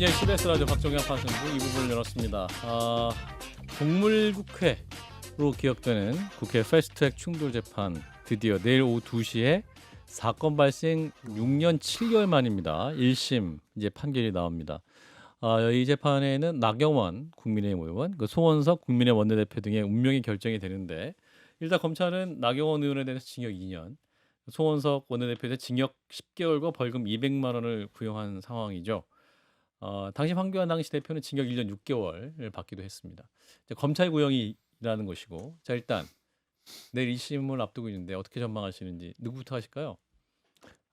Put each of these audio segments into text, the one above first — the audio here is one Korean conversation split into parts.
예, CBS 라디오 박정현 판승부 이 부분을 열었습니다. 동물국회로 기억되는 국회 패스트트랙 충돌 재판 드디어 내일 오후 2시에 사건 발생 6년 7개월 만입니다. 1심 이제 판결이 나옵니다. 이 재판에는 나경원 국민의힘 의원, 송원석 국민의 원내대표 등의 운명이 결정이 되는데 일단 검찰은 나경원 의원에 대해서 징역 2년, 송원석 원내대표에 대해 징역 10개월과 벌금 200만 원을 구형한 상황이죠. 당시 황교안 당시 대표는 징역 1년 6개월을 받기도 했습니다. 이제 검찰 구형이라는 것이고, 자 일단 내일 2심을 앞두고 있는데 어떻게 전망하시는지 누구부터 하실까요?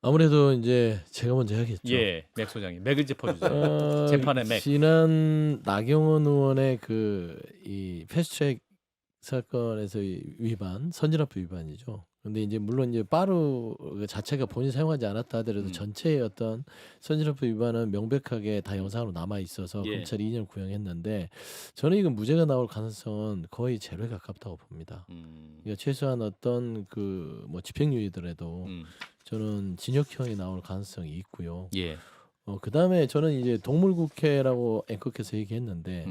아무래도 이제 제가 먼저 해야겠죠. 예, 맥 소장님, 맥을 짚어주세요. 재판의 맥. 지난 나경원 의원의 이 패스트트랙 사건에서 이 위반, 선진화법 위반이죠. 근데 이제 물론 이제 빠루 자체가 본인 사용하지 않았다 하더라도 전체의 어떤 선진화법 위반은 명백하게 다 영상으로 남아 있어서 예. 검찰이 2년 구형했는데 저는 이건 무죄가 나올 가능성은 거의 제로에 가깝다고 봅니다. 그러니까 최소한 어떤 뭐 집행유예더라도 저는 징역형이 나올 가능성이 있고요. 예. 그다음에 저는 이제 동물국회라고 앵커께서 얘기했는데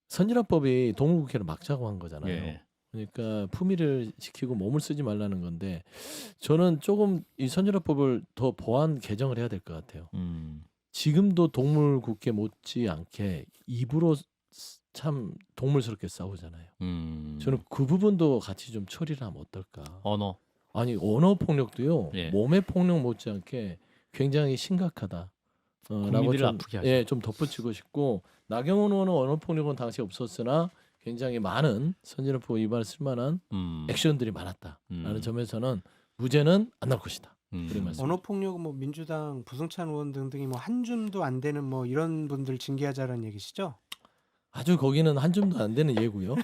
선진화법이 동물국회를 막자고 한 거잖아요. 예. 그러니까 품위를 지키고 몸을 쓰지 말라는 건데 저는 조금 이 선진화법을 더 보완 개정을 해야 될 것 같아요. 지금도 동물국회 못지않게 입으로 참 동물스럽게 싸우잖아요. 저는 그 부분도 같이 좀 처리를 하면 어떨까. 언어. 아니 언어 폭력도요. 예. 몸의 폭력 못지않게 굉장히 심각하다. 라고 국민들을 좀, 아프게 하죠. 예, 좀 덧붙이고 싶고 나경원 의원은 언어 폭력은 당시 없었으나 굉장히 많은 선진화법 위반을 쓸만한 액션들이 많았다라는 점에서는 무죄는 안 나올 것이다. 그런 말씀. 언어 폭력은 뭐 민주당 부승찬 의원 등등이 뭐 한 줌도 안 되는 뭐 이런 분들 징계하자라는 얘기시죠? 아주 거기는 한 줌도 안 되는 예고요.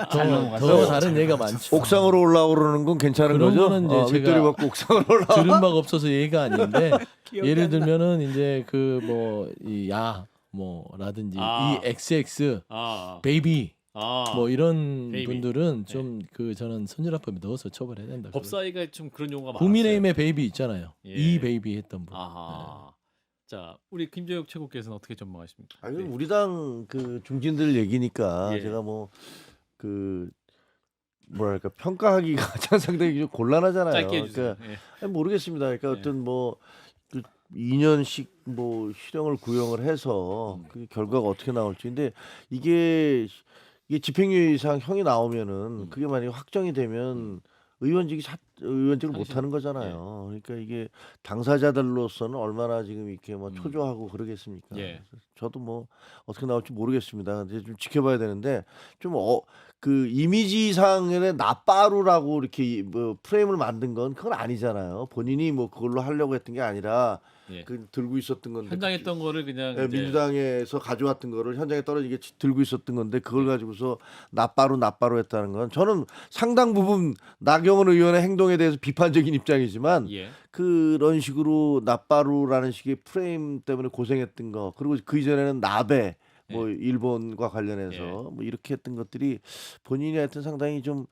더 다른 예가 많죠. 옥상으로 올라오르는 건 괜찮은 그런 거죠? 거는 이제 윗돌이 제가 받고 옥상으로 올라. 들은 바가 없어서 예가 아닌데 예를 안 나. 들면은 이제 라든지 이 XX 베이비 뭐 이런 베이비. 분들은 좀 저는 선진화법에 넣어서 처벌해야 된다. 법사위가 좀 그런 용어가 많았어요. 국민의힘의 베이비 있잖아요. 예. 이 베이비 했던 분. 아하. 자, 우리 김재욱 최고께서는 어떻게 전망하십니까? 아니 우리 당 중진들 얘기니까 예. 제가 뭐랄까 평가하기가 참 상당히 좀 곤란하잖아요. 짧게 해주세요. 그러니까 예. 아니, 모르겠습니다. 그러니까 예. 어떤 2년씩 실형을 구형을 해서 그 결과가 어떻게 나올지. 근데 이게 집행유예 이상 형이 나오면은 그게 만약에 확정이 되면 의원직을 못 하는 거잖아요. 그러니까 이게 당사자들로서는 얼마나 지금 이렇게 초조하고 그러겠습니까? 예. 그래서 저도 어떻게 나올지 모르겠습니다. 이제 좀 지켜봐야 되는데 좀 이미지상의 나빠루라고 이렇게 프레임을 만든 건 그건 아니잖아요. 본인이 그걸로 하려고 했던 게 아니라 예. 들고 있었던 건데 현장에 있던 거를 그냥 이제 민주당에서 가져왔던 거를 현장에 떨어지게 들고 있었던 건데 그걸 가지고서 나빠루 했다는 건 저는 상당 부분 나경원 의원의 행동에 대해서 비판적인 입장이지만 예. 그런 식으로 나빠루라는 식의 프레임 때문에 고생했던 거 그리고 그 이전에는 나베 일본과 관련해서 이렇게 했던 것들이 본인이 하여튼 상당히 좀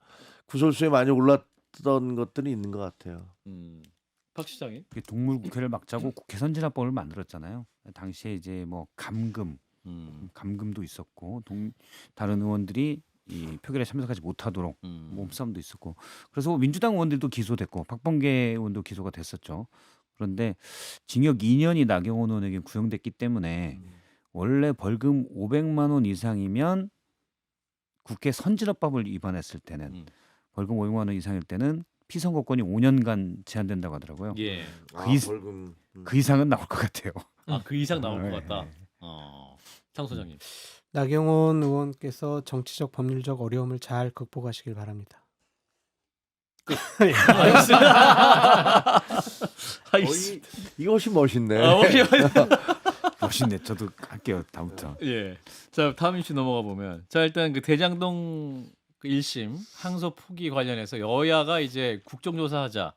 구설수에 많이 올랐던 것들이 있는 것 같아요. 박 시장이 동물국회를 막자고 국회 선진화법을 만들었잖아요. 당시에 이제 감금도 있었고 다른 의원들이 이 표결에 참석하지 못하도록 몸싸움도 있었고 그래서 민주당 의원들도 기소됐고 박범계 의원도 기소가 됐었죠. 그런데 징역 2년이 나경원 의원에게 구형됐기 때문에 원래 벌금 500만 원 이상이면 국회 선진화법을 위반했을 때는 벌금 500만 원 이상일 때는 피선거권이 5년간 제한된다고 하더라고요. 예. 벌금 그 이상은 나올 것 같아요. 그 이상 나올 것 네. 같다. 상 소장님. 나경원 의원께서 정치적 법률적 어려움을 잘 극복하시길 바랍니다. 이거 훨씬 멋있네. 멋있네. 저도 할게요. 다음부터. 예. 자, 다음 이슈 넘어가 보면 일단 대장동 1심 항소 포기 관련해서 여야가 이제 국정조사하자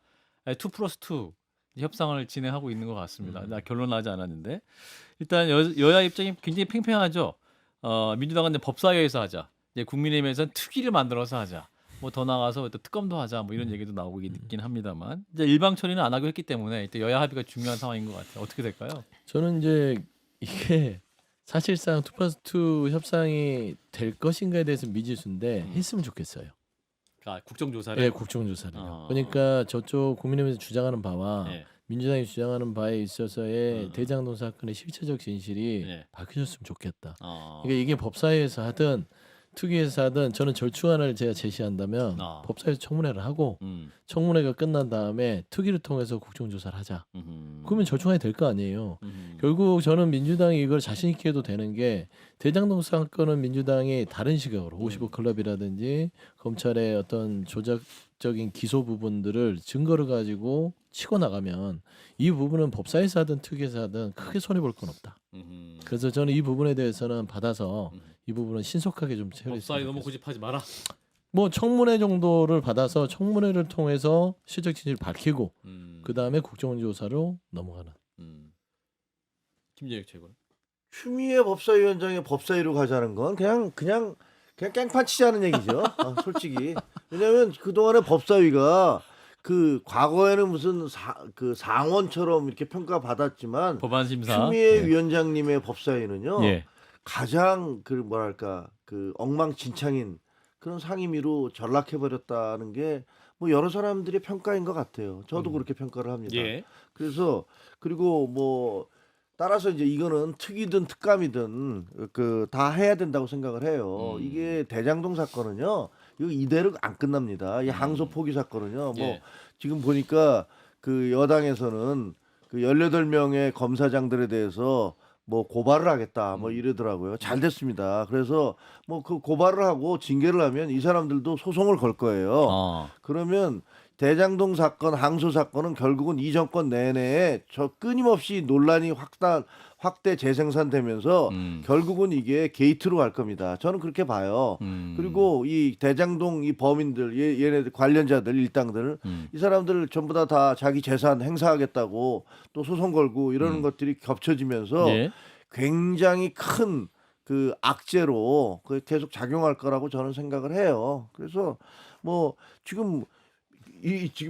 2+2 협상을 진행하고 있는 것 같습니다. 나 결론 나지 않았는데 일단 여야 입장이 굉장히 팽팽하죠. 민주당은 이제 법사위에서 하자. 이제 국민의힘에서는 특위를 만들어서 하자. 뭐 더 나가서 또 특검도 하자 뭐 이런 얘기도 나오고 있긴 합니다만 이제 일방 처리는 안 하기로 했기 때문에 이제 여야 합의가 중요한 상황인 것 같아요. 어떻게 될까요? 저는 이제 이게 사실상 투+2 협상이 될 것인가에 대해서 미지수인데 했으면 좋겠어요. 아, 국정조사를. 예, 국정조사를요. 어. 그러니까 저쪽 국민의힘에서 주장하는 바와 예. 민주당이 주장하는 바에 있어서의 어. 대장동 사건의 실체적 진실이 예. 밝혀졌으면 좋겠다. 어. 그러니까 이게 법사위에서 하든 특위에서 하든 저는 절충안을 제가 제시한다면 아. 법사위에서 청문회를 하고 음. 청문회가 끝난 다음에 특위를 통해서 국정조사를 하자. 그러면 절충안이 될 거 아니에요. 결국 저는 민주당이 이걸 자신 있게 해도 되는 게 대장동 사건은 민주당이 다른 시각으로 55 클럽이라든지 검찰의 어떤 조작적인 기소 부분들을 증거를 가지고 치고 나가면 이 부분은 법사위에서 하든 특위에서 하든 크게 손해 볼 건 없다. 그래서 저는 이 부분에 대해서는 받아서 이 부분은 신속하게 좀 처리했으면 법사위 너무 좋겠어요. 고집하지 마라. 뭐 청문회 정도를 받아서 청문회를 통해서 실적 진실을 밝히고 그 다음에 국정조사로 넘어가는. 김재혁 최고. 추미애 법사위원장의 법사위로 가자는 건 그냥 깽판 치자는 얘기죠. 솔직히. 왜냐하면 그동안에 법사위가 그 과거에는 무슨 상원처럼 이렇게 평가받았지만 법안 심사. 추미애 예. 위원장님의 법사위는요. 예. 가장 그 뭐랄까 그 엉망진창인 그런 상임위로 전락해 버렸다는 게 뭐 여러 사람들의 평가인 것 같아요. 저도 그렇게 평가를 합니다. 예. 그래서 그리고 뭐 따라서 이제 이거는 특위든 특감이든 그 다 해야 된다고 생각을 해요. 이게 대장동 사건은요. 이거 이대로 안 끝납니다. 이 항소 포기 사건은요. 뭐 예. 지금 보니까 그 여당에서는 그 18명의 검사장들에 대해서 뭐 고발을 하겠다 뭐 이러더라고요. 잘 됐습니다. 그래서 뭐 그 고발을 하고 징계를 하면 이 사람들도 소송을 걸 거예요. 어. 그러면 대장동 사건, 항소 사건은 결국은 이 정권 내내에 저 끊임없이 논란이 확대 재생산되면서 결국은 이게 게이트로 갈 겁니다. 저는 그렇게 봐요. 그리고 이 대장동 이 범인들, 얘네들 관련자들, 일당들, 이 사람들 전부 다 자기 재산 행사하겠다고 또 소송 걸고 이러는 것들이 겹쳐지면서 예. 굉장히 큰 그 악재로 계속 작용할 거라고 저는 생각을 해요. 그래서 뭐 지금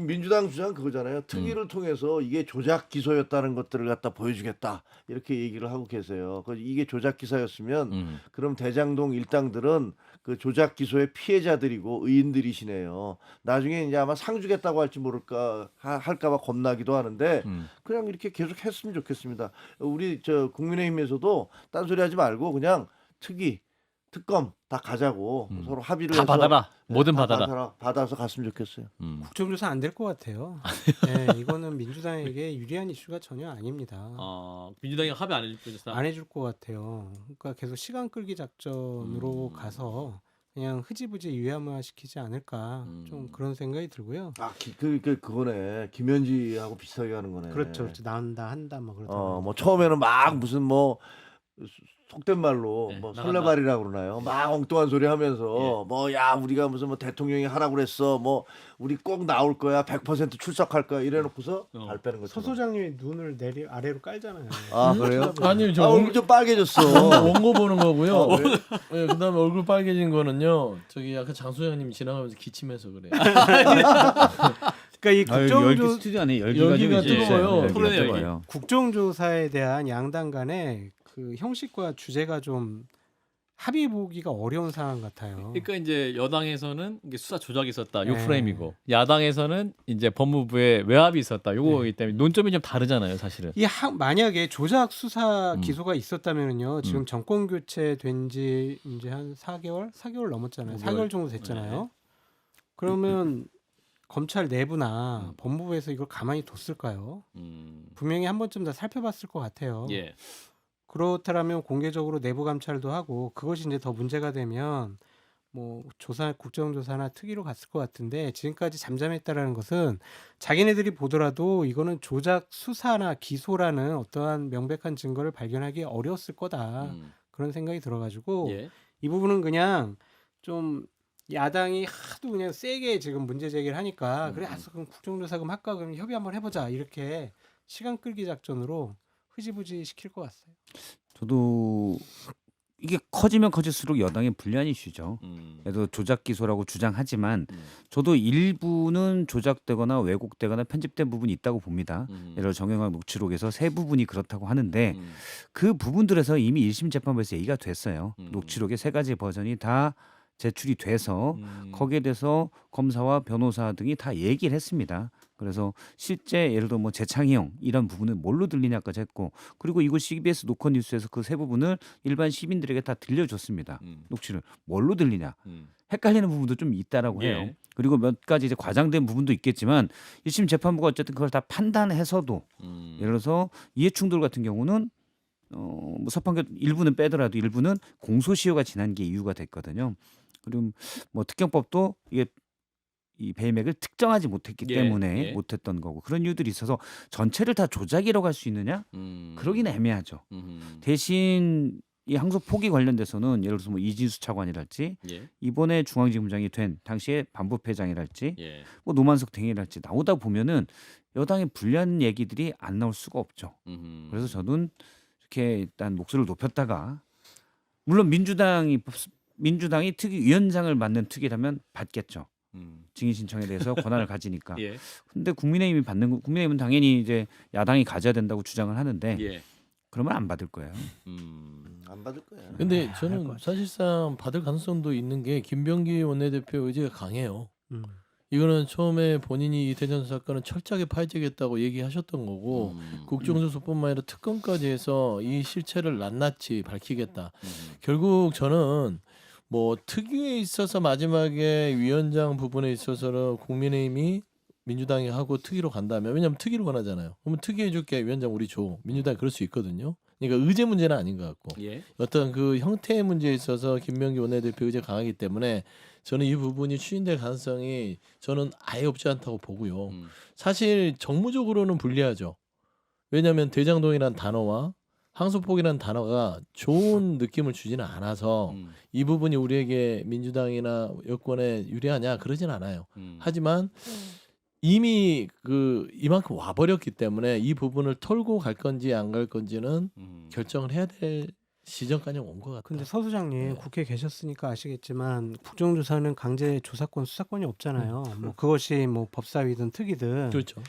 민주당 주장 그거잖아요. 특위를 통해서 이게 조작 기소였다는 것들을 갖다 보여주겠다 이렇게 얘기를 하고 계세요. 이게 조작 기사였으면 그럼 대장동 일당들은 그 조작 기소의 피해자들이고 의인들이시네요. 나중에 이제 아마 상 주겠다고 할지 모를까 할까봐 겁나기도 하는데 그냥 이렇게 계속 했으면 좋겠습니다. 우리 저 국민의힘에서도 딴소리하지 말고 그냥 특위 특검 다 가자고 서로 합의를 다 해서 받아라. 뭐든 다 받아라. 받아서 갔으면 좋겠어요. 국정조사 안 될 것 같아요. 네, 이거는 민주당에게 유리한 이슈가 전혀 아닙니다. 민주당이 합의 안 해줄 거죠. 안 해줄 것 같아요. 그러니까 계속 시간 끌기 작전으로 가서 그냥 흐지부지 유야무야 시키지 않을까 좀 그런 생각이 들고요. 그거네. 김현지하고 비슷하게 하는 거네. 그렇죠. 나온다 한다 뭐 그러다가 뭐 처음에는 막 무슨 뭐 속된 말로 네, 뭐 나간다. 설레발이라고 그러나요? 막 엉뚱한 소리 하면서 예. 뭐 야 우리가 무슨 뭐 대통령이 하라고 그랬어. 뭐 우리 꼭 나올 거야. 100% 출석할 거야. 이래 놓고서 발 빼는 거죠. 서 소장님이 눈을 아래로 깔잖아요. 아, 그래요? 아니 저 얼굴 좀 빨개졌어. 원고 보는 거고요. 아, 그래? 예, 그다음에 얼굴 빨개진 거는요. 저기 약간 장 소장님 지나가면서 기침해서 그래요. 그러니까 이 열기 국정조 스튜디오 안에 열기가 열기가 좀 있어요. 뜨거워요. 열기가 토론의 열기. 뜨거워요. 국정조사에 대한 양당 간의 그 형식과 주제가 좀 합의 보기가 어려운 상황 같아요. 그러니까 이제 여당에서는 이게 수사 조작이 있었다. 요 네. 프레임이고 야당에서는 이제 법무부에 외압이 있었다. 요거이기 때문에 논점이 좀 다르잖아요, 사실은. 만약에 조작 수사 기소가 있었다면은요. 지금 정권 교체된 지 이제 한 4개월 넘었잖아요. 4개월 정도 됐잖아요. 그러면 검찰 내부나 법무부에서 이걸 가만히 뒀을까요? 분명히 한 번쯤 다 살펴봤을 것 같아요. 예. 그렇다면 공개적으로 내부 감찰도 하고 그것이 이제 더 문제가 되면 뭐 국정조사나 특위로 갔을 것 같은데 지금까지 잠잠했다라는 것은 자기네들이 보더라도 이거는 조작 수사나 기소라는 어떠한 명백한 증거를 발견하기 어려웠을 거다 그런 생각이 들어가지고 예. 이 부분은 그냥 좀 야당이 하도 그냥 세게 지금 문제 제기를 하니까 그래 알았어 그럼 국정조사 그럼 할까 그럼 협의 한번 해보자 이렇게 시간 끌기 작전으로 흐지부지 시킬 것 같아요. 저도 이게 커지면 커질수록 여당의 불리한 이슈죠. 음. 그래도 조작 기소라고 주장하지만 저도 일부는 조작되거나 왜곡되거나 편집된 부분이 있다고 봅니다. 예를 들어 정영학 녹취록에서 세 부분이 그렇다고 하는데 그 부분들에서 이미 1심 재판부에서 얘기가 됐어요. 녹취록의 세 가지 버전이 다 제출이 돼서 거기에 대해서 검사와 변호사 등이 다 얘기를 했습니다. 그래서 실제 예를 들어 뭐 재창희 형 이런 부분은 뭘로 들리냐까지 했고 그리고 이거 CBS 노컷 뉴스에서 그 세 부분을 일반 시민들에게 다 들려줬습니다. 녹취를 뭘로 들리냐 헷갈리는 부분도 좀 있다라고 해요. 예. 그리고 몇 가지 이제 과장된 부분도 있겠지만 1심 재판부가 어쨌든 그걸 다 판단해서도 예를 들어서 이해충돌 같은 경우는 뭐 서판결 일부는 빼더라도 일부는 공소시효가 지난 게 이유가 됐거든요. 그리고 뭐 특경법도 이게 이 배임액을 특정하지 못했기 예, 때문에 예. 못했던 거고 그런 이유들이 있어서 전체를 다 조작이라고 할 수 있느냐? 그러기는 애매하죠. 대신 이 항소 포기 관련돼서는 예를 들어서 뭐 이진수 차관이랄지 예. 이번에 중앙지검장이 된 당시에 반부패장이랄지 예. 뭐 노만석 등이랄지 나오다 보면은 여당에 불리한 얘기들이 안 나올 수가 없죠. 그래서 저는 이렇게 일단 목소리를 높였다가 물론 민주당이 특위위원장을 맡는 특위라면 받겠죠. 증인 신청에 대해서 권한을 가지니까. 예. 근데 국민의힘은 당연히 이제 야당이 가져야 된다고 주장을 하는데 예. 그러면 안 받을 거예요. 안 받을 거야. 근데 저는 사실상 받을 가능성도 있는 게 김병기 원내대표 의지가 강해요. 이거는 처음에 본인이 이 대전 사건은 철저하게 파헤치겠다고 얘기하셨던 거고 국정조사뿐만 아니라 특검까지 해서 이 실체를 낱낱이 밝히겠다. 결국 저는 뭐 특위에 있어서 마지막에 위원장 부분에 있어서는 국민의힘이 민주당이 하고 특위로 간다면 왜냐하면 특위로 원하잖아요. 그러면 특위 해줄게 위원장 우리 줘. 민주당이 그럴 수 있거든요. 그러니까 의제 문제는 아닌 것 같고 예. 어떤 그 형태의 문제에 있어서 김명기 원내대표 의제가 강하기 때문에 저는 이 부분이 추진될 가능성이 저는 아예 없지 않다고 보고요. 사실 정무적으로는 불리하죠. 왜냐하면 대장동이라는 단어와 항소폭이라는 단어가 좋은 느낌을 주지는 않아서 이 부분이 우리에게 민주당이나 여권에 유리하냐 그러진 않아요. 하지만 이미 그 이만큼 와버렸기 때문에 이 부분을 털고 갈 건지 안 갈 건지는 결정을 해야 될 시점까지 온 것 같아요. 근데 서 소장님 네. 국회에 계셨으니까 아시겠지만 국정조사는 강제 조사권 수사권이 없잖아요. 뭐 그것이 뭐 법사위든 특위든 그렇죠.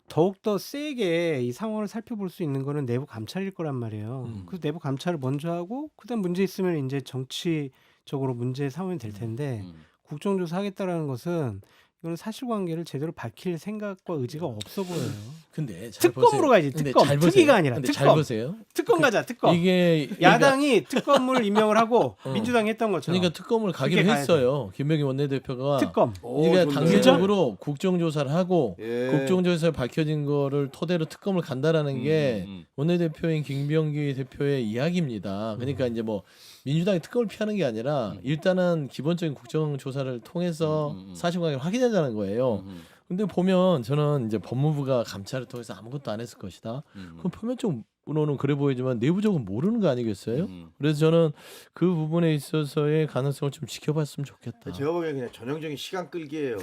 더욱더 세게 이 상황을 살펴볼 수 있는 거는 내부 감찰일 거란 말이에요. 그래서 내부 감찰을 먼저 하고 그다음 문제 있으면 이제 정치적으로 문제 상황이 될 텐데 국정조사 하겠다라는 것은 이거는 사실관계를 제대로 밝힐 생각과 의지가 없어 보여요. 근데 잘 특검으로 보세요. 가야지, 근데 특검. 잘 보세요. 특위가 아니라 근데 특검. 잘 보세요. 특검 가자, 특검. 이게 야당이 특검을 임명을 하고 민주당이 했던 것처럼. 그러니까 특검을 가기로 그게 가야 했어요. 김병기 원내대표가 특검. 그러니까 단계적으로 국정조사를 하고 예. 국정조사에 밝혀진 거를 토대로 특검을 간다라는 게 원내대표인 김병기 대표의 이야기입니다. 그러니까 이제 뭐 민주당이 특검을 피하는 게 아니라 일단은 기본적인 국정조사를 통해서 사실관계를 확인하자는 거예요. 근데 보면 저는 이제 법무부가 감찰을 통해서 아무것도 안 했을 것이다. 그럼 표면적으로는 그래 보이지만 내부적으로 모르는 거 아니겠어요? 그래서 저는 그 부분에 있어서의 가능성을 좀 지켜봤으면 좋겠다. 제가 보기엔 그냥 전형적인 시간 끌기예요.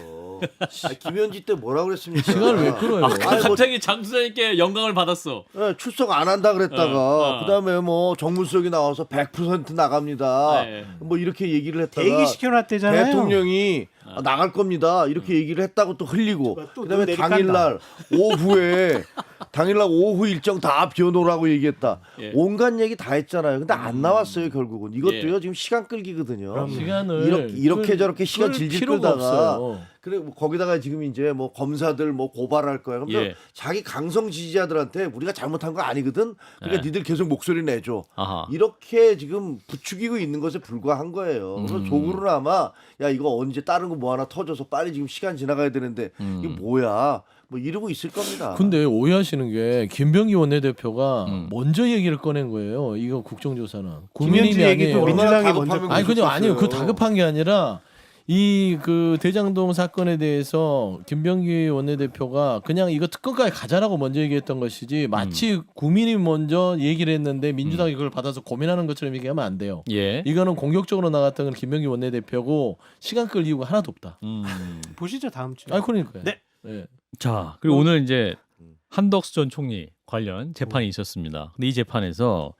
김현지 때 뭐라 그랬습니까? 시간을 왜 끌어요? 아니, 뭐, 갑자기 장수장님께 영광을 받았어. 예, 출석 안 한다 그랬다가 어. 그다음에 뭐 정문석이 나와서 100% 나갑니다. 네. 뭐 이렇게 얘기를 했다가 대기 시켜놨대잖아요. 대통령이 나갈 겁니다. 이렇게 얘기를 했다고 또 흘리고 또 그다음에 내리깐다. 당일날 오후 일정 다 비워놓으라고 얘기했다. 예. 온갖 얘기 다 했잖아요. 근데 안 나왔어요 결국은. 이것도요 지금 시간 끌기거든요. 시간을 이렇게 저렇게 시간 끌 질질 필요가 끌다가 없어요. 그래 뭐 거기다가 지금 이제 뭐 검사들 뭐 고발할 거야. 그럼 예. 자기 강성 지지자들한테 우리가 잘못한 거 아니거든. 그러니까 예. 니들 계속 목소리 내줘. 아하. 이렇게 지금 부추기고 있는 것에 불과한 거예요. 그래서 속으로나마 야 이거 언제 다른 거 뭐 하나 터져서 빨리 지금 시간 지나가야 되는데 이게 뭐야 뭐 이러고 있을 겁니다. 근데 오해하시는 게 김병기 원내대표가 먼저 얘기를 꺼낸 거예요. 이거 국정조사는 국민의힘이 김현지 얘기도 아니에요. 민주당이 얼마나 먼저 다급하면 아니 그냥 그럴 수 아니요. 그 있어요. 다급한 게 아니라 이 그 대장동 사건에 대해서 김병기 원내대표가 그냥 이거 특검까지 가자라고 먼저 얘기했던 것이지 마치 국민이 먼저 얘기를 했는데 민주당이 그걸 받아서 고민하는 것처럼 얘기하면 안 돼요. 예. 이거는 공격적으로 나갔던 건 김병기 원내대표고 시간 끌 이유가 하나도 없다. 보시죠 다음 주에. 아 그러니까요. 네. 네. 자, 그리고 오늘 이제 한덕수 전 총리 관련 재판이 있었습니다. 근데 이 재판에서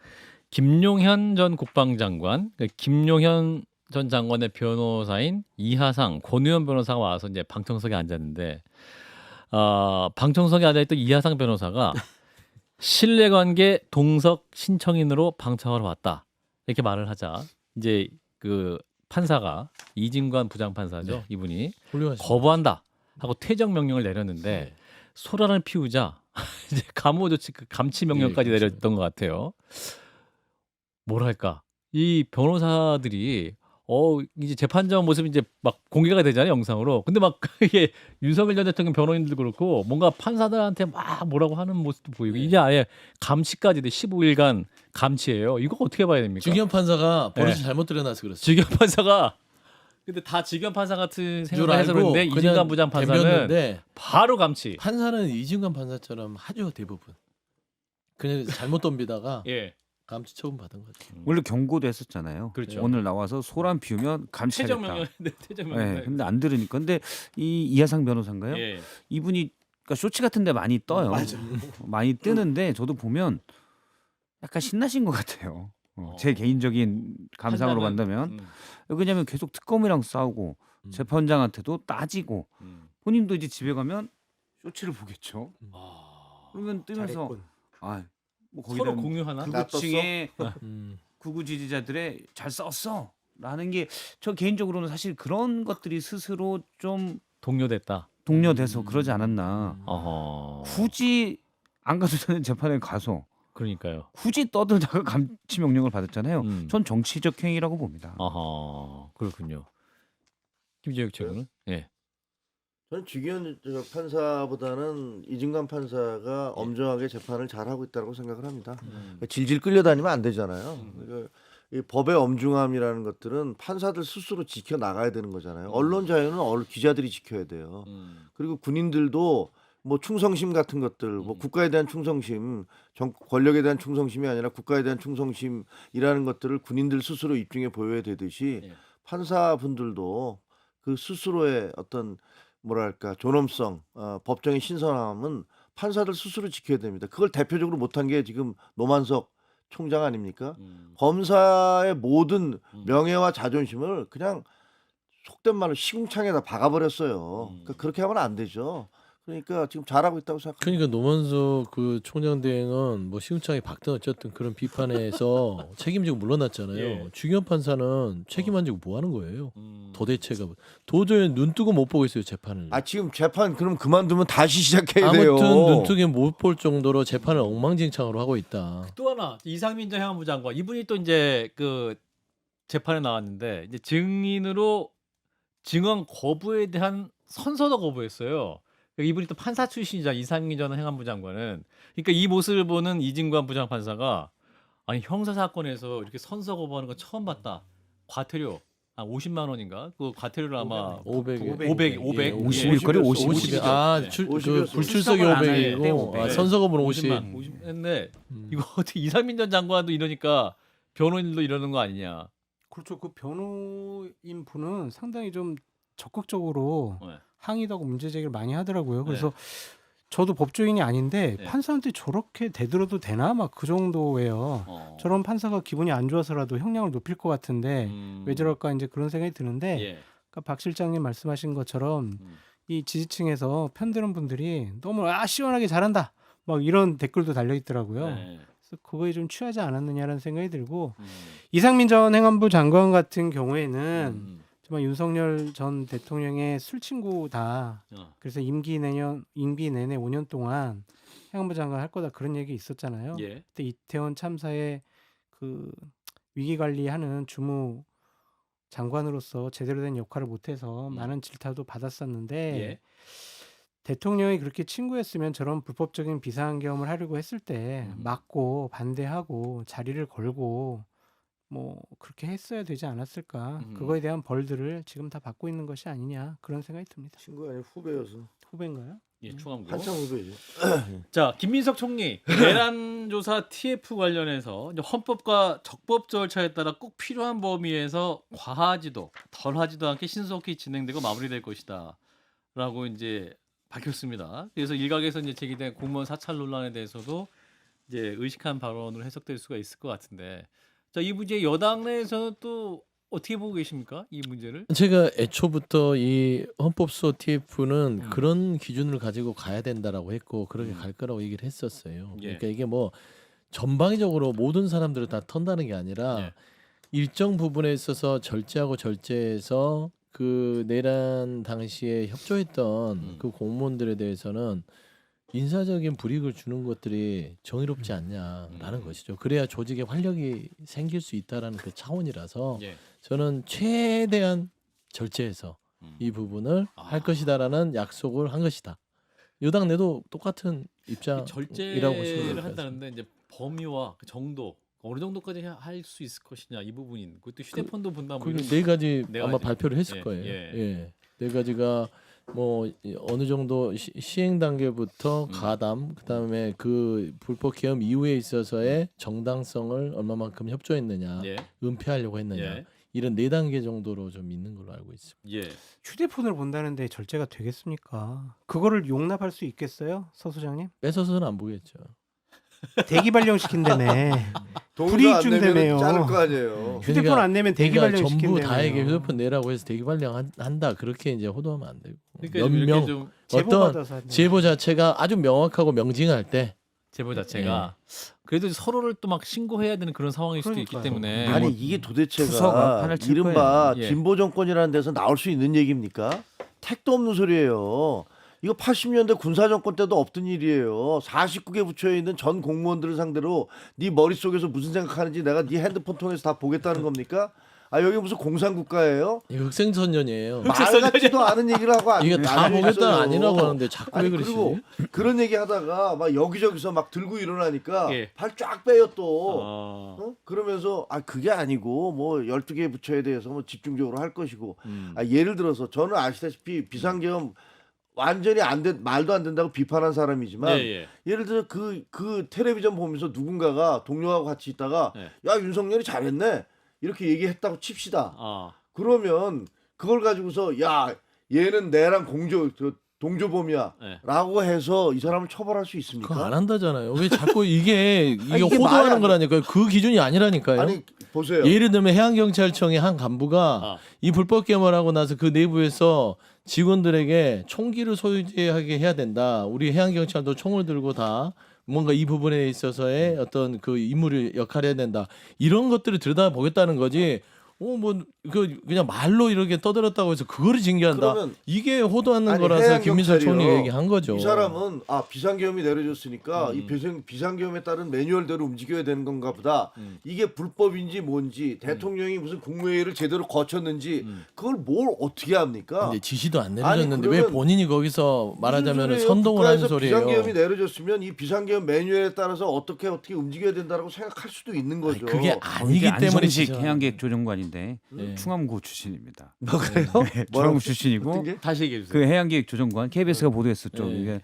김용현 전 국방장관, 김용현 전 장관의 변호사인 이하상, 권우현 변호사가 와서 이제 방청석에 앉았는데 방청석에 앉아있던 이하상 변호사가 신뢰관계 동석 신청인으로 방청하러 왔다 이렇게 말을 하자 이제 그 판사가 이진관 부장판사죠. 네. 이분이 훌륭하시죠. 거부한다 하고 퇴정 명령을 내렸는데 네. 소란을 피우자 이제 감호 조치 감치 명령까지 네, 그렇죠. 내렸던 것 같아요. 뭐랄까 이 변호사들이 이제 재판장 모습이 이제 막 공개가 되잖아요 영상으로. 근데 막 이게 윤석열 전 대통령 변호인들도 그렇고 뭔가 판사들한테 막 뭐라고 하는 모습도 보이고 네. 이게 아예 감치까지 돼 15일간 감치예요. 이거 어떻게 봐야 됩니까? 주기현 판사가 버릇이 네. 잘못 들여놔서 그렇습니다. 직연 판사가 근데 다 직연 판사 같은 줄 생각을 해서 알고 그런데 그냥 이진관 부장 판사는 덤볐는데 바로 감치. 판사는 이진관 판사처럼 하죠 대부분. 그냥 잘못 덤비다가 예. 감치 처분 받은 거죠. 원래 경고도 했었잖아요. 그렇죠. 오늘 나와서 소란 피우면 퇴정 감찰했다. 명령인데 퇴정 네, 명령. 근데 안 들으니까. 근데 이 이하상 변호사인가요? 예. 이분이 그러니까 쇼츠 같은데 많이 떠요. 많이 뜨는데 저도 보면 약간 신나신 것 같아요. 제 개인적인 감상으로 판단은? 간다면 왜냐하면 계속 특검이랑 싸우고 음. 재판장한테도 따지고 본인도 이제 집에 가면 쇼츠를 보겠죠. 아, 그러면 뜨면서 잘했군. 뭐 서로 공유하나? 극우층의 음. 극우 지지자들의 잘 썼어라는 게 저 개인적으로는 사실 그런 것들이 스스로 좀 동료됐다. 동료돼서 그러지 않았나. 어허. 굳이 안 가도 되는 재판에 가서 그러니까요. 굳이 떠들다가 감치 명령을 받았잖아요. 음. 전 정치적 행위라고 봅니다. 어허. 그렇군요. 김재욱 최고는? 예. 저는 주기현 판사보다는 이진관 판사가 엄정하게 재판을 잘하고 있다고 생각을 합니다. 그러니까 질질 끌려다니면 안 되잖아요. 그러니까 이 법의 엄중함이라는 것들은 판사들 스스로 지켜 나가야 되는 거잖아요. 언론 자유는 기자들이 지켜야 돼요. 그리고 군인들도 뭐 충성심 같은 것들, 뭐 국가에 대한 충성심, 권력에 대한 충성심이 아니라 국가에 대한 충성심이라는 것들을 군인들 스스로 입증해 보여야 되듯이 예. 판사분들도 그 스스로의 어떤 뭐랄까 존엄성, 법정의 신선함은 판사들 스스로 지켜야 됩니다. 그걸 대표적으로 못한 게 지금 노만석 총장 아닙니까? 검사의 모든 명예와 자존심을 그냥 속된 말로 시궁창에다 박아버렸어요. 그러니까 그렇게 하면 안 되죠. 그러니까 지금 잘하고 있다고 생각합니다. 그러니까 노만석 그 총장 대행은 뭐 시궁창에 박든 어쨌든 그런 비판에서 책임지고 물러났잖아요. 예. 주기현 판사는 책임 안 지고 뭐 하는 거예요? 도대체가 도저히 눈 뜨고 못 보겠어요 재판을. 지금 재판 그럼 그만두면 다시 시작해야 돼요. 아무튼 눈뜨게 못 볼 정도로 재판을 엉망진창으로 하고 있다. 또 하나 이상민 전 행안부 장관 이분이 또 이제 그 재판에 나왔는데 이제 증인으로 증언 거부에 대한 선서도 거부했어요. 그러니까 이분이 또 판사 출신이자 이상민 전 행안부 장관은 그러니까 이 모습을 보는 이진관 부장판사가 아니 형사 사건에서 이렇게 선서 거부하는 건 처음 봤다. 과태료 50만 원인가? 그 과태료를 아마 500. 50일거리 50. 그 불출석이 출석은 안 해. 500이고 네. 선서금은 50. 50 했는데 이거 어떻게 이상민 전 장관도 이러니까 변호인들도 이러는 거 아니냐. 그렇죠. 그 변호인 분은 상당히 좀 적극적으로 네. 항의도 하고 문제 제기를 많이 하더라고요. 그래서 저도 법조인이 아닌데 네. 판사한테 저렇게 대들어도 되나 막 그 정도예요. 저런 판사가 기분이 안 좋아서라도 형량을 높일 것 같은데 왜 저럴까 이제 그런 생각이 드는데 예. 그러니까 박 실장님 말씀하신 것처럼 이 지지층에서 편드는 분들이 너무 시원하게 잘한다 막 이런 댓글도 달려 있더라고요. 네. 그래서 그거에 좀 취하지 않았느냐라는 생각이 들고 이상민 전 행안부 장관 같은 경우에는 정말 윤석열 전 대통령의 술 친구다. 그래서 임기 내내 5년 동안 행안부 장관 할 거다 그런 얘기 있었잖아요. 예. 그때 이태원 참사에 그 위기 관리하는 주무 장관으로서 제대로 된 역할을 못해서 많은 질타도 받았었는데 예. 대통령이 그렇게 친구였으면 저런 불법적인 비상경험을 하려고 했을 때 막고 반대하고 자리를 걸고 뭐 그렇게 했어야 되지 않았을까. 그거에 대한 벌들을 지금 다 받고 있는 것이 아니냐 그런 생각이 듭니다. 친구가 아니라 후배여서 후배인가요? 예, 충암고. 한참 후배죠. 자, 김민석 총리 내란 조사 TF 관련해서 이제 헌법과 적법 절차에 따라 꼭 필요한 범위에서 과하지도 덜하지도 않게 신속히 진행되고 마무리될 것이다라고 이제 밝혔습니다. 그래서 일각에서 이제 제기된 공무원 사찰 논란에 대해서도 이제 의식한 발언으로 해석될 수가 있을 것 같은데, 자, 이 문제 여당 내에서는 또 어떻게 보고 계십니까? 이 문제를? 제가 애초부터 이 헌법소 TF는 음. 그런 기준을 가지고 가야 된다라고 했고 그렇게 음. 갈 거라고 얘기를 했었어요. 예. 그러니까 이게 뭐 전방위적으로 모든 사람들을 다 턴다는 게 아니라 예. 일정 부분에 있어서 절제하고 절제해서 그 내란 당시에 협조했던 그 공무원들에 대해서는 인사적인 불이익을 주는 것들이 정의롭지 않냐라는 것이죠. 그래야 조직에 활력이 생길 수 있다라는 그 차원이라서 예. 저는 최대한 절제해서 이 부분을 할 것이다라는 약속을 한 것이다. 여당 내도 똑같은 입장이라고 보시면 될것 절제를 같습니다. 한다는데 이제 범위와 그 정도 어느 정도까지 할 수 있을 것이냐 이 부분인. 그것도 휴대폰도 본다 뭐 그게 이런. 네 가지 네 아마 가지. 발표를 했을 예, 거예요. 예. 예. 네 가지가 뭐 어느 정도 시행 단계부터 가담, 그다음에 그 불법 계엄 이후에 있어서의 정당성을 얼마만큼 협조했느냐, 예. 은폐하려고 했느냐, 예. 이런 네 단계 정도로 좀 있는 걸로 알고 있습니다. 예. 휴대폰을 본다는데 절제가 되겠습니까? 그거를 용납할 수 있겠어요, 서 소장님? 뺏어서는 안 보겠죠. 대기 발령시킨다며. 동의서 불이익 안 내면 준다며요. 자를 거 아니에요. 휴대폰 안 내면 대기 그러니까 발령시킨다며. 전부 다에게 휴대폰 내라고 해서 대기 발령 한다 그렇게 이제 호도하면 안 되고 그러니까 좀 이렇게 몇명 좀 제보받아서 한다며. 제보 자체가 아주 명확하고 명징할 때 제보 자체가 그래도 서로를 또 막 신고해야 되는 그런 상황일 수도 있기 그러니까요. 때문에 아니 뭐 이게 투서가 도대체가 판을 칠 이른바 거예요. 예. 진보 정권이라는 데서 나올 수 있는 얘기입니까? 택도 없는 소리예요. 이거 80년대 군사 정권 때도 없던 일이에요. 49개 부처에 있는 전 공무원들을 상대로 네 머릿속에서 무슨 생각하는지 내가 네 핸드폰 통해서 다 보겠다는 겁니까? 아 여기 무슨 공산국가예요? 이거 흑생선전이에요. 말 같지도 않은 얘기를 하고 이게 다 앉아 보겠다는 있어요. 아니라고 하는데 자꾸 왜 아니 그러시지? 그리고 그런 얘기 하다가 막 여기저기서 막 들고 일어나니까 예. 발 쫙 빼요 또. 아. 그러면서 아 그게 아니고 뭐 12개 부처에 대해서 뭐 집중적으로 할 것이고 음. 예를 들어서 저는 아시다시피 비상계엄 완전히 말도 안 된다고 비판한 사람이지만 예, 예. 예를 들어 그 텔레비전 보면서 누군가가 동료하고 같이 있다가 예. 야 윤석열이 잘했네 이렇게 얘기했다고 칩시다. 아. 그러면 그걸 가지고서 야 얘는 내랑 동조범이야 예. 라고 해서 이 사람을 처벌할 수 그거 있습니까? 안 한다잖아요. 왜 자꾸 이게 이게 말이 호도하는 안 거라니까요. 그 기준이 아니라니까요. 아니 보세요. 예를 들면 해양경찰청의 한 간부가 아. 이 불법 계엄을 하고 나서 그 내부에서 직원들에게 총기를 소유하게 해야 된다. 우리 해양경찰도 총을 들고 다 뭔가 이 부분에 있어서의 어떤 그 임무를 역할해야 된다. 이런 것들을 들여다보겠다는 거지. 그냥 말로 이렇게 떠들었다고 해서 그거를 징계한다. 그러면 이게 호도하는 아니, 거라서 김민석 해양경찰이요. 총리가 얘기한 거죠. 이 사람은 비상계엄이 내려졌으니까 이 비상계엄에 따른 매뉴얼대로 움직여야 되는 건가 보다. 이게 불법인지 뭔지 대통령이 무슨 국무회의를 제대로 거쳤는지 그걸 뭘 어떻게 합니까? 근데 지시도 안 아니, 내려졌는데 왜 그러면 본인이 거기서 말하자면 무슨 소리예요? 선동을 하는 국가에서 소리예요. 비상계엄이 내려졌으면 이 비상계엄 매뉴얼에 따라서 어떻게 움직여야 된다고 생각할 수도 있는 거죠. 그게 아니기 이게 때문에 안성식 지시하는- 해양계획 조정관인데 네. 충암고 출신입니다. 뭐가요? 네, 충암고 출신이고 어떤 게? 다시 얘기해 주세요. 그 해양계획 조정관 KBS가 보도했었죠. 네. 이게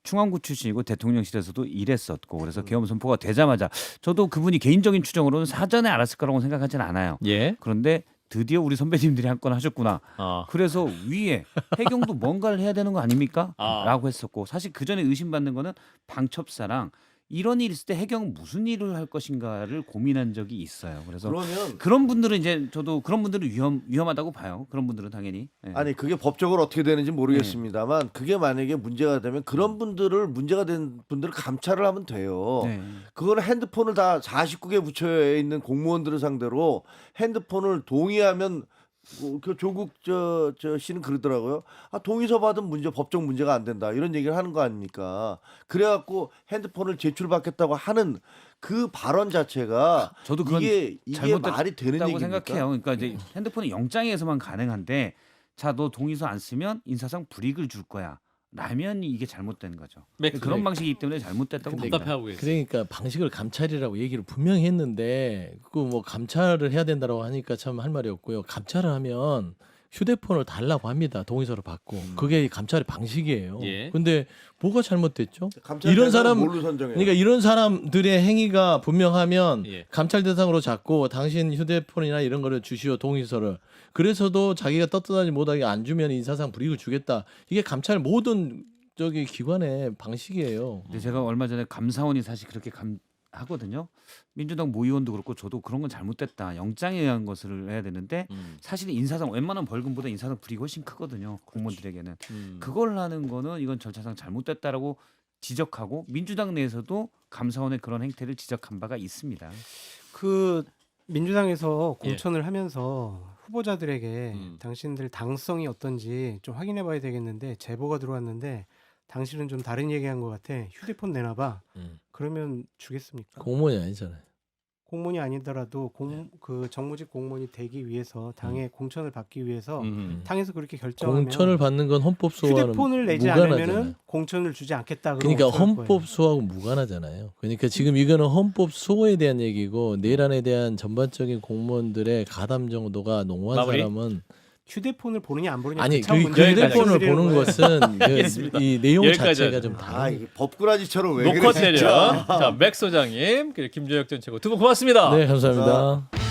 충암구 출신이고 대통령실에서도 일했었고 그래서 계엄 선포가 되자마자 저도 그분이 개인적인 추정으로는 사전에 알았을 거라고 생각하지는 않아요. 예. 그런데 드디어 우리 선배님들이 한 건 하셨구나. 아. 그래서 위에 해경도 뭔가를 해야 되는 거 아닙니까? 아. 라고 했었고 사실 그 전에 의심받는 거는 방첩사랑 이런 일이 있을 때 해경은 무슨 일을 할 것인가를 고민한 적이 있어요. 그래서 그러면 그런 분들은 이제 저도 그런 분들은 위험하다고 봐요. 그런 분들은 당연히. 예. 아니 그게 법적으로 어떻게 되는지 모르겠습니다만 그게 만약에 문제가 되면 그런 분들을 문제가 된 분들을 감찰을 하면 돼요. 네. 그거는 핸드폰을 다 49개 부처에 있는 공무원들을 상대로 핸드폰을 동의하면 그 조국 저 씨는 그러더라고요. 동의서 받은 법적 문제가 안 된다 이런 얘기를 하는 거 아닙니까? 그래갖고 핸드폰을 제출받겠다고 하는 그 발언 자체가 저도 그건 이게 말이 되는 잘못됐다고 얘기입니까? 생각해요. 그러니까 이제 핸드폰은 영장에서만 가능한데 자 너 동의서 안 쓰면 인사상 불이익을 줄 거야. 라면 이게 잘못된 거죠. 그런 방식이기 때문에 잘못됐다고 봅니다. 답답해하고 계세요. 그러니까 방식을 감찰이라고 얘기를 분명히 했는데 그 뭐 감찰을 해야 된다고 하니까 참 할 말이 없고요. 감찰을 하면 휴대폰을 달라고 합니다. 동의서를 받고. 그게 감찰의 방식이에요. 예. 근데 뭐가 잘못됐죠? 감찰 이런 대상을 사람 뭘로 선정해요? 그러니까 이런 사람들의 행위가 분명하면 예. 감찰 대상으로 잡고 당신 휴대폰이나 이런 거를 주시오 동의서를. 그래서도 자기가 떳떳하지 못하게 안 주면 인사상 불이익을 주겠다. 이게 감찰 모든 저기 기관의 방식이에요. 근데 제가 얼마 전에 감사원이 사실 그렇게 하거든요. 민주당 모 의원도 그렇고 저도 그런 건 잘못됐다. 영장에 의한 것을 해야 되는데 사실 인사상 웬만한 벌금보다 인사상 불이익이 훨씬 크거든요. 공무원들에게는. 그걸 하는 거는 이건 절차상 잘못됐다라고 지적하고 민주당 내에서도 감사원의 그런 행태를 지적한 바가 있습니다. 그 민주당에서 예. 공천을 하면서 후보자들에게 음. 당신들 당성이 어떤지 좀 확인해 봐야 되겠는데 제보가 들어왔는데 당신은 좀 다른 얘기한 것 같아. 휴대폰 내놔봐. 그러면 주겠습니까? 공무원이 아니잖아요. 공무원이 아니더라도 그 정무직 공무원이 되기 위해서 당의 공천을 받기 위해서 당에서 그렇게 결정하면 공천을 받는 건 헌법 소와는 휴대폰을 내지 무관하잖아요. 않으면은 공천을 주지 않겠다. 그러면 그러니까 어떡할 거예요? 헌법 소하고 무관하잖아요. 그러니까 지금 이거는 헌법 소에 대한 얘기고 내란에 대한 전반적인 공무원들의 가담 정도가 농후한 마무리? 사람은 휴대폰을 보느냐 안 보느냐 아니 참 그 문제가 휴대폰을 있으려는 보는 거예요. 것은 알겠습니다. 이 내용 여기까지 자체가 하죠. 좀 아 다른. 이게 법꾸라지처럼 왜 노컷 그래 내려. 진짜. 자, 맥 소장님, 그리고 김재혁 전 최고 두 분 고맙습니다. 네, 감사합니다.